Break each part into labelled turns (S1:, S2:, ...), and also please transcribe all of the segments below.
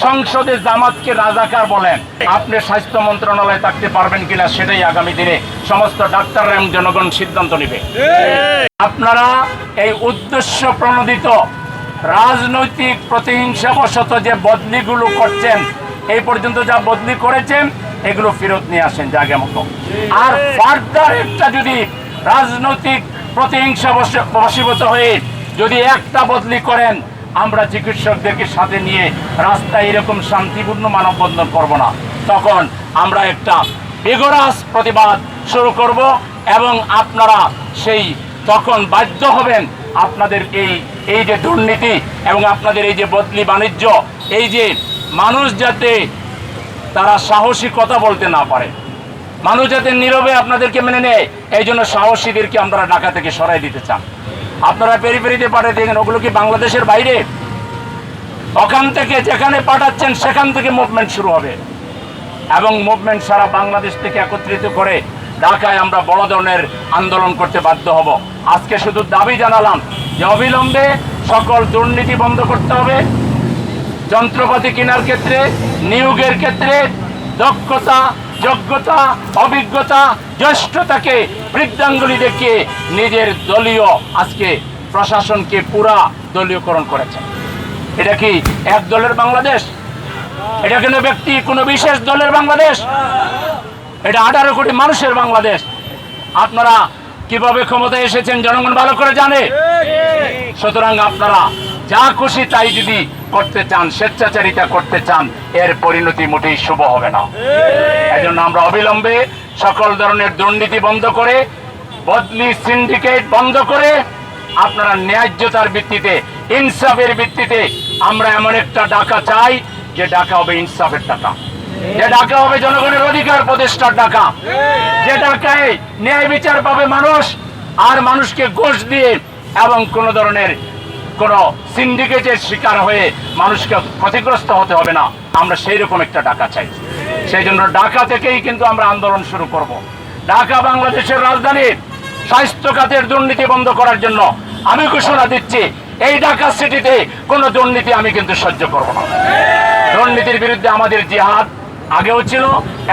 S1: সংসদে জামাতকে রাজাকার বলেন। আপনি স্বাস্থ্য মন্ত্রণালয়ে থাকতে পারবেন কিনা সেটাই আগামী দিনে সমস্ত ডাক্তাররা এবং জনগণ সিদ্ধান্ত নেবে। আপনারা এই উদ্দেশ্য প্রণোদিত রাজনৈতিক প্রতিহিংসাবশত যে বদলিগুলো করছেন, এই পর্যন্ত যা বদলি করেছেন এগুলো ফেরত নিয়ে আসেন জায়গা মতো। আর ফার্দার একটা যদি রাজনৈতিক প্রতিহিংসা বশীভূত হয়ে যদি একটা বদলি করেন, আমরা চিকিৎসকদেরকে সাথে নিয়ে রাস্তায় এরকম শান্তিপূর্ণ মানববন্ধন করব না। তখন আমরা একটা বিগড়াস প্রতিবাদ শুরু করব এবং আপনারা সেই তখন বাধ্য হবেন আপনাদের এই যে দুর্নীতি এবং আপনাদের এই যে বদলি বাণিজ্য, এই যে মানুষ যাতে তারা সাহসী কথা বলতে না পারে, মানুষ যাতে নীরবে আপনাদেরকে মেনে নেয়, এই জন্য সাহসীদেরকে আমরা ঢাকা থেকে সরাই দিতে চান। আপনারা পেরিফেরিতে পাঠিয়ে দেখেন, ওগুলো কি বাংলাদেশের বাইরে? ওখান থেকে যেখানে পাঠাচ্ছেন সেখান থেকে মুভমেন্ট শুরু হবে এবং মুভমেন্ট সারা বাংলাদেশ থেকে একত্রিত করে ঢাকায় আমরা বড় ধরনের আন্দোলন করতে বাধ্য হব। আজকে শুধু দাবি জানালাম যে অবিলম্বে সকল দুর্নীতি বন্ধ করতে হবে। যন্ত্রপাতি কেনার ক্ষেত্রে, নিয়োগের ক্ষেত্রে দক্ষতা, যোগ্যতা, অভিজ্ঞতা, জ্যেষ্ঠতাকে বৃদ্ধাঙ্গুলি দেখিয়ে নিজের দলীয় আজকে প্রশাসনকে পুরা দলীয়করণ করেছে। এটা কি এক দলের বাংলাদেশ? এটা কোনো ব্যক্তি, কোনো বিশেষ দলের বাংলাদেশ? এটা 18 কোটি মানুষের বাংলাদেশ। আপনারা কিভাবে ক্ষমতায় এসেছেন জনগণ ভালো করে জানে। সুতরাং আপনারা যা খুশি তাই যদি করতে চান, স্বেচ্ছাচারিতা করতে চান, এর পরিণতি মোটেই শুভ হবে না। এজন্য আমরা অবিলম্বে সকল ধরনের দুর্নীতি বন্ধ করে, বদলি সিন্ডিকেট বন্ধ করে, আপনারা ন্যায্যতার ভিত্তিতে, ইনসাফের ভিত্তিতে আমরা এমন একটা ঢাকা চাই যে ঢাকা হবে ইনসাফের ঢাকা, যে ঢাকা হবে জনগণের অধিকার প্রতিষ্ঠার ঢাকা, যে ঢাকায় ন্যায় বিচার পাবে মানুষ, আর মানুষকে ঘুষ দিয়ে এবং কোন ধরনের কোন সিন্ডিকেটের শিকার হয়ে মানুষকে ক্ষতিগ্রস্ত হতে হবে না। আমরা সেই রকম একটা ঢাকা চাই। সেই জন্য ঢাকা থেকেই কিন্তু আমরা আন্দোলন শুরু করব। ঢাকা বাংলাদেশের রাজধানী, স্বাস্থ্য খাতের দুর্নীতি বন্ধ করার জন্য আমি ঘোষণা দিচ্ছি, এই ঢাকা সিটিতে কোনো দুর্নীতি আমি কিন্তু সহ্য করব না। দুর্নীতির বিরুদ্ধে আমাদের জিহাদ আগেও ছিল,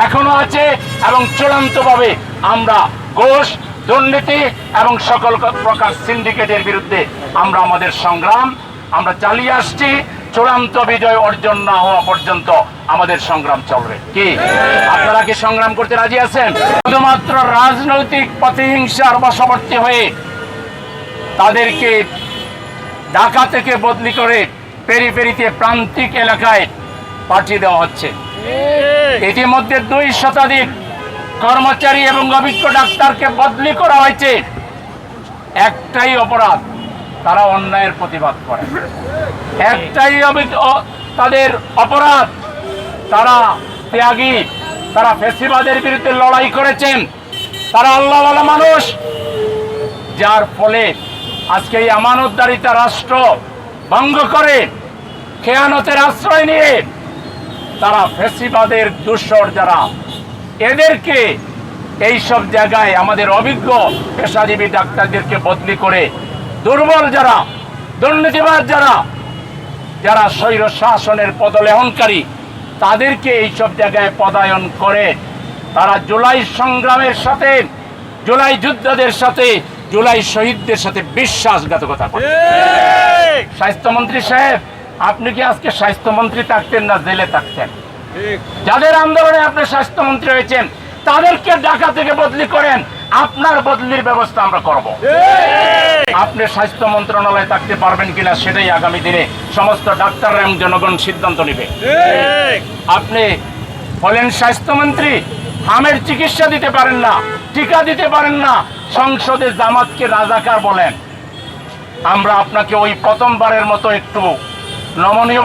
S1: এখনো আছে এবং চূড়ান্তভাবে আমরা ঘুষ, দুর্নীতি এবং সকল প্রকার সিন্ডিকেটের বিরুদ্ধে আমরা আমাদের সংগ্রাম আমরা চালিয়ে আসছি। চূড়ান্ত বিজয় অর্জন না হওয়া পর্যন্ত আমাদের সংগ্রাম চলবে। কি আপনারা কি সংগ্রাম করতে রাজি আছেন? শুধুমাত্র রাজনৈতিক প্রতিহিংসার বশবর্তী হয়ে তাদেরকে ঢাকা থেকে বদলি করে পেরিফেরিতে প্রান্তিক এলাকায় পাঠিয়ে দেওয়া হচ্ছে। ইতিমধ্যে 2 শতাধিক কর্মচারী এবং অভিজ্ঞ ডাক্তারকে বদলি করা হয়েছে। একটাই অপরাধ, তারা অন্যায়ের প্রতিবাদ করে। একটাই তাদের অপরাধ, তারা ত্যাগী, তারা ফ্যাসিবাদের বিরুদ্ধে লড়াই করেছেন, তারা আল্লাহওয়ালা মানুষ, যার ফলে আজকে এই আমানতদারিতা রাষ্ট্র ভঙ্গ করে খেয়ানতের আশ্রয় নিয়ে তারা ফ্যাসিবাদের দূষর যারা, এদেরকে এই সব জায়গায় আমাদের অভিজ্ঞ পেশাজীবী ডাক্তারদেরকে বদলি করে দুর্বল যারা, দুর্নীতিবাদ যারা, যারা স্বৈর শাসনের পদলেহনকারী, তাদেরকে এই সব জায়গায় পদায়ন করে তারা জুলাই সংগ্রামের সাথে, জুলাই যোদ্ধাদের সাথে, জুলাই শহীদদের সাথে বিশ্বাসঘাতকতা করে। স্বাস্থ্যমন্ত্রী সাহেব, আপনি কি আজকে স্বাস্থ্যমন্ত্রী থাকতেন না জেলে থাকতেন? যাদের আন্দোলনে আপনি স্বাস্থ্যমন্ত্রী হয়েছেন তাদেরকে ঢাকা থেকে বদলি করেন, আপনার বদলির ব্যবস্থা আমরা করব। আপনি স্বাস্থ্য মন্ত্রণালয়ে থাকতে পারবেন কিনা সেটাই আগামী দিনে সমস্ত ডাক্তাররা এবং জনগণ সিদ্ধান্ত নেবে। আপনি হলেন স্বাস্থ্যমন্ত্রী, হামের চিকিৎসা দিতে পারেন না, টিকা দিতে পারেন না, সংসদে জামাতকে রাজাকার বলেন। আমরা আপনাকে ওই প্রথমবারের মতো একটু নমনীয়